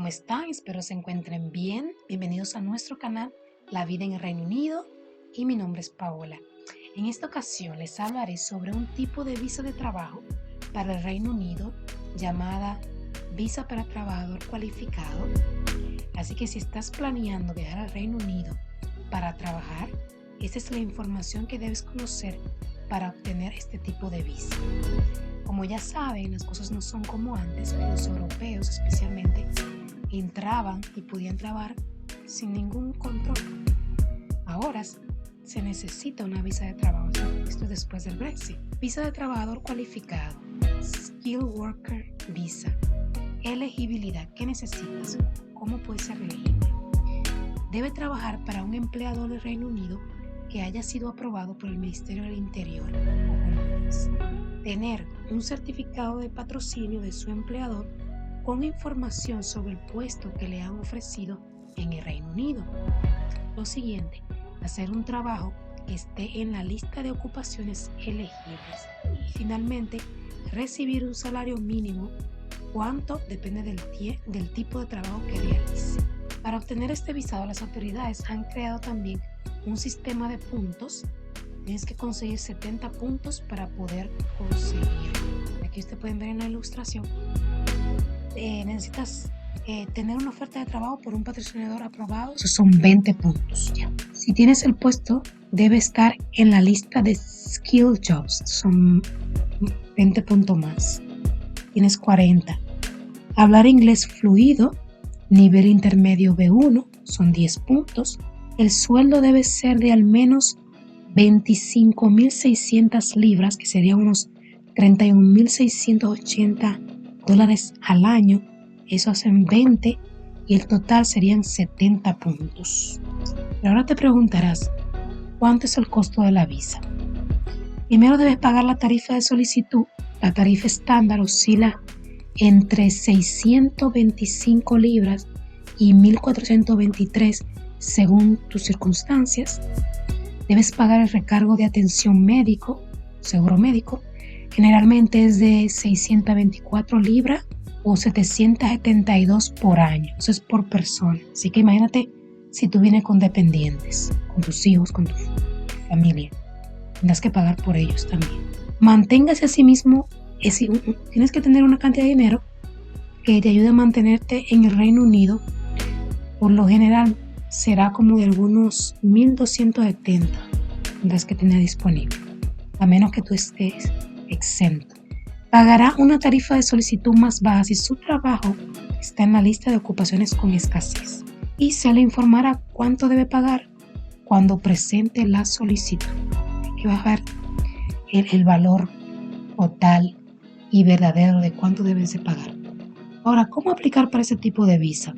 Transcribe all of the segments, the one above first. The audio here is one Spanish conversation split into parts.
¿Cómo están? Espero se encuentren bien. Bienvenidos a nuestro canal La Vida en el Reino Unido y mi nombre es Paola. En esta ocasión les hablaré sobre un tipo de visa de trabajo para el Reino Unido llamada Visa para Trabajador Cualificado. Así que si estás planeando viajar al Reino Unido para trabajar, esta es la información que debes conocer para obtener este tipo de visa. Como ya saben, las cosas no son como antes, que los europeos especialmente entraban y podían trabajar sin ningún control. Ahora se necesita una visa de trabajo, esto es después del Brexit. Visa de trabajador cualificado, Skilled Worker Visa. Elegibilidad, ¿qué necesitas? ¿Cómo puedes ser elegible? Debe trabajar para un empleador del Reino Unido que haya sido aprobado por el Ministerio del Interior o tener un certificado de patrocinio de su empleador con información sobre el puesto que le han ofrecido en el Reino Unido. Lo siguiente, hacer un trabajo que esté en la lista de ocupaciones elegibles. Y finalmente, recibir un salario mínimo. ¿Cuánto? Depende del tipo de trabajo que realice. Para obtener este visado, las autoridades han creado también un sistema de puntos. Tienes que conseguir 70 puntos para poder conseguirlo. Aquí ustedes pueden ver en la ilustración. Necesitas tener una oferta de trabajo por un patrocinador aprobado. Esos son 20 puntos. Ya. Si tienes el puesto, debe estar en la lista de Skill Jobs. Son 20 puntos más. Tienes 40. Hablar inglés fluido, nivel intermedio B1, son 10 puntos. El sueldo debe ser de al menos 25.600 libras, que serían unos $31.680 al año. Eso hacen 20 y el total serían 70 puntos. Pero ahora te preguntarás, ¿cuánto es el costo de la visa? Primero debes pagar la tarifa de solicitud. La tarifa estándar oscila entre 625 libras y 1.423 según tus circunstancias. Debes pagar el recargo de atención médico, seguro médico. Generalmente es de 624 libras o 772 por año. Eso es por persona. Así que imagínate si tú vienes con dependientes, con tus hijos, con tu familia. Tendrás que pagar por ellos también. Manténgase a sí mismo. Tienes que tener una cantidad de dinero que te ayude a mantenerte en el Reino Unido. Por lo general será como de algunos 1.270 tendrás que tener disponible, a menos que tú estés exento. Pagará una tarifa de solicitud más baja si su trabajo está en la lista de ocupaciones con escasez y se le informará cuánto debe pagar cuando presente la solicitud. Hay que bajar el valor total y verdadero de cuánto debes de pagar. Ahora, ¿cómo aplicar para ese tipo de visa?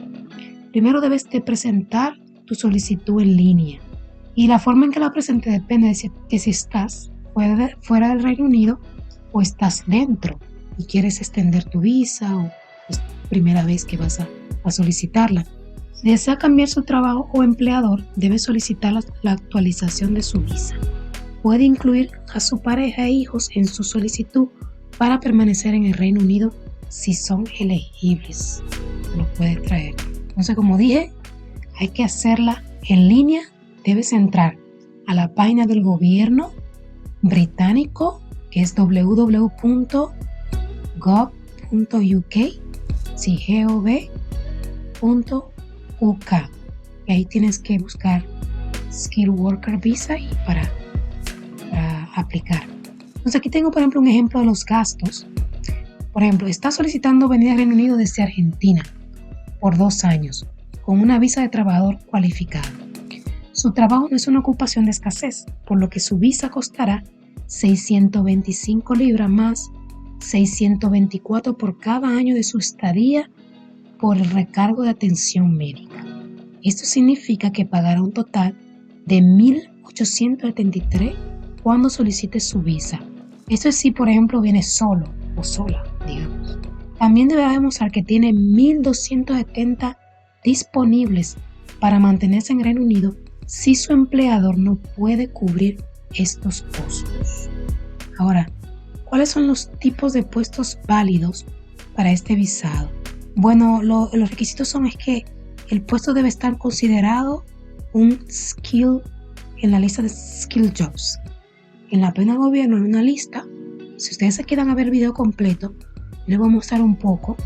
Primero debes de presentar tu solicitud en línea y la forma en que la presente depende de si estás fuera del Reino Unido o estás dentro y quieres extender tu visa o es primera vez que vas a solicitarla. Si desea cambiar su trabajo o empleador, debe solicitar la actualización de su visa. Puede incluir a su pareja e hijos en su solicitud para permanecer en el Reino Unido si son elegibles. Lo puede traer. Entonces, como dije, hay que hacerla en línea. Debes entrar a la página del gobierno británico, que es www.gov.uk, gov.uk. Y ahí tienes que buscar Skilled Worker Visa y para aplicar. Entonces aquí tengo, por ejemplo, un ejemplo de los gastos. Por ejemplo, está solicitando venir al Reino Unido desde Argentina por 2 años con una visa de trabajador cualificado. Su trabajo no es una ocupación de escasez, por lo que su visa costará 625 libras más 624 por cada año de su estadía por el recargo de atención médica. Esto significa que pagará un total de 1.873 cuando solicite su visa. Esto es si, por ejemplo, viene solo o sola, digamos. También deberá demostrar que tiene 1.270 disponibles para mantenerse en Reino Unido si su empleador no puede cubrir estos costos. Ahora, ¿cuáles son los tipos de puestos válidos para este visado? Bueno, los requisitos son es que el puesto debe estar considerado un skill en la lista de skill jobs. En la página del gobierno hay una lista. Si ustedes se quedan a ver el video completo, les voy a mostrar un poco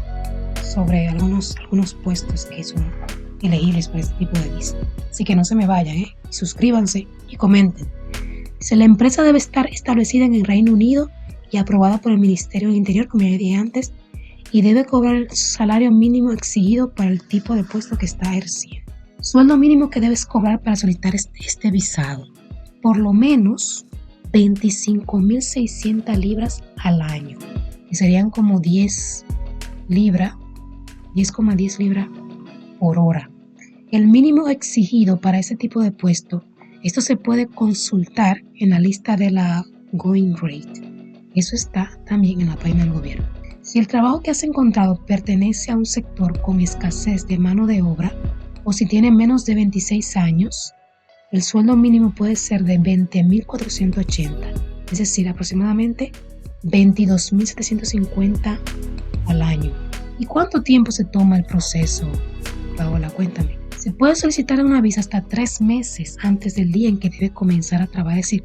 sobre algunos puestos que son elegibles para este tipo de visa. Así que no se me vayan, suscríbanse y comenten. Dice, la empresa debe estar establecida en el Reino Unido y aprobada por el Ministerio del Interior, como ya dije antes, y debe cobrar el salario mínimo exigido para el tipo de puesto que está ejerciendo. Sueldo mínimo que debes cobrar para solicitar este visado. Por lo menos 25.600 libras al año, que serían como 10,10 libras por hora. El mínimo exigido para ese tipo de puesto, esto se puede consultar en la lista de la Going Rate. Eso está también en la página del gobierno. Si el trabajo que has encontrado pertenece a un sector con escasez de mano de obra o si tiene menos de 26 años, el sueldo mínimo puede ser de 20.480, es decir, aproximadamente 22.750 al año. ¿Y cuánto tiempo se toma el proceso, Paola? Cuéntame. Se puede solicitar una visa hasta 3 meses antes del día en que debe comenzar a trabajar. Es decir,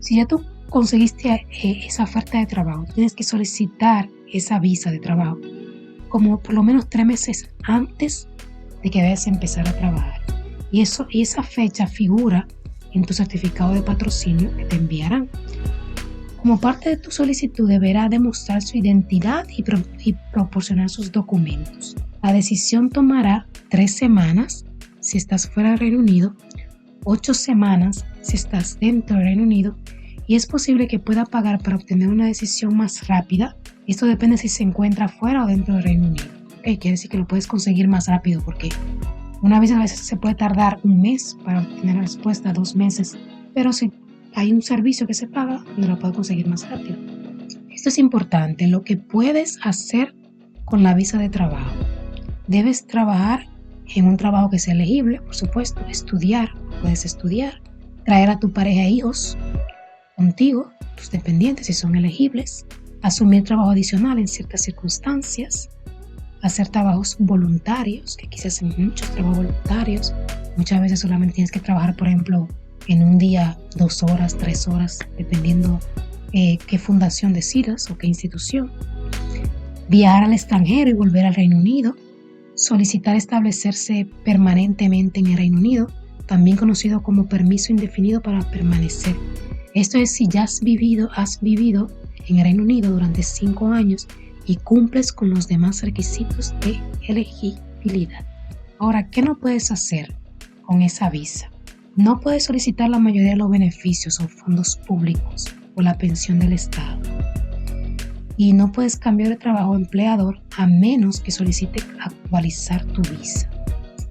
si ya tú conseguiste esa oferta de trabajo, tienes que solicitar esa visa de trabajo como por lo menos 3 meses antes de que debes empezar a trabajar. Y esa fecha figura en tu certificado de patrocinio que te enviarán. Como parte de tu solicitud deberá demostrar su identidad y proporcionar sus documentos. La decisión tomará 3 semanas si estás fuera del Reino Unido, 8 semanas si estás dentro del Reino Unido, y es posible que pueda pagar para obtener una decisión más rápida. Esto depende si se encuentra fuera o dentro del Reino Unido. Quiere decir que lo puedes conseguir más rápido porque una vez a veces se puede tardar 1 mes para obtener la respuesta, 2 meses, pero si hay un servicio que se paga, lo puedo conseguir más rápido. Esto es importante, lo que puedes hacer con la visa de trabajo. Debes trabajar en un trabajo que sea elegible, por supuesto, puedes estudiar, traer a tu pareja e hijos contigo, tus dependientes si son elegibles, asumir trabajo adicional en ciertas circunstancias, hacer trabajos voluntarios, que aquí se hacen muchos trabajos voluntarios. Muchas veces solamente tienes que trabajar, por ejemplo, en un día 2 horas, 3 horas, dependiendo qué fundación decidas o qué institución. Viajar al extranjero y volver al Reino Unido. Solicitar establecerse permanentemente en el Reino Unido, también conocido como permiso indefinido para permanecer. Esto es si ya has vivido en el Reino Unido durante 5 años y cumples con los demás requisitos de elegibilidad. Ahora, ¿qué no puedes hacer con esa visa? No puedes solicitar la mayoría de los beneficios o fondos públicos o la pensión del Estado. Y no puedes cambiar de trabajo o empleador a menos que solicite actualizar tu visa.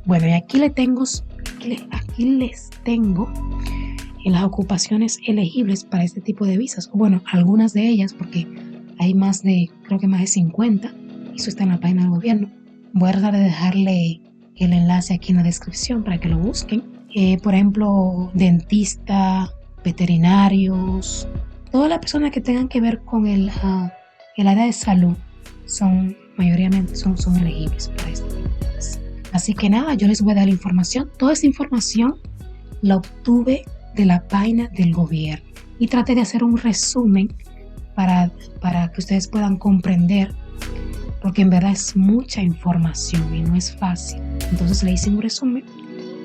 Bueno, y aquí les tengo en las ocupaciones elegibles para este tipo de visas. Bueno, algunas de ellas, porque hay creo que más de 50. Eso está en la página del gobierno. Voy a tratar de dejarle el enlace aquí en la descripción para que lo busquen. Por ejemplo, dentista, veterinarios, todas las personas que tengan que ver con el área de salud mayoritariamente son elegibles para este tipo de visas. Así que nada, yo les voy a dar la información. Toda esta información la obtuve de la página del gobierno y traté de hacer un resumen para que ustedes puedan comprender, porque en verdad es mucha información y no es fácil. Entonces le hice un resumen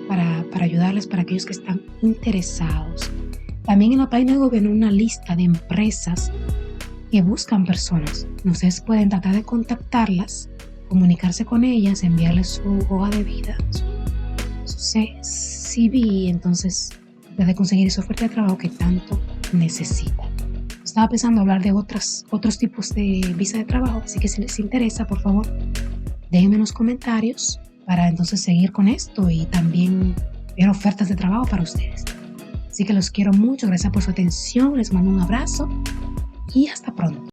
para ayudarles, para aquellos que están interesados. También en la página del gobierno hay una lista de empresas que buscan personas. Ustedes pueden tratar de contactarlas, comunicarse con ellas, enviarles su hoja de vida, su CV, entonces de conseguir esa oferta de trabajo que tanto necesitan. Estaba pensando hablar de otros tipos de visa de trabajo, así que si les interesa, por favor, déjenme en los comentarios para entonces seguir con esto y también ver ofertas de trabajo para ustedes. Así que los quiero mucho, gracias por su atención, les mando un abrazo y hasta pronto.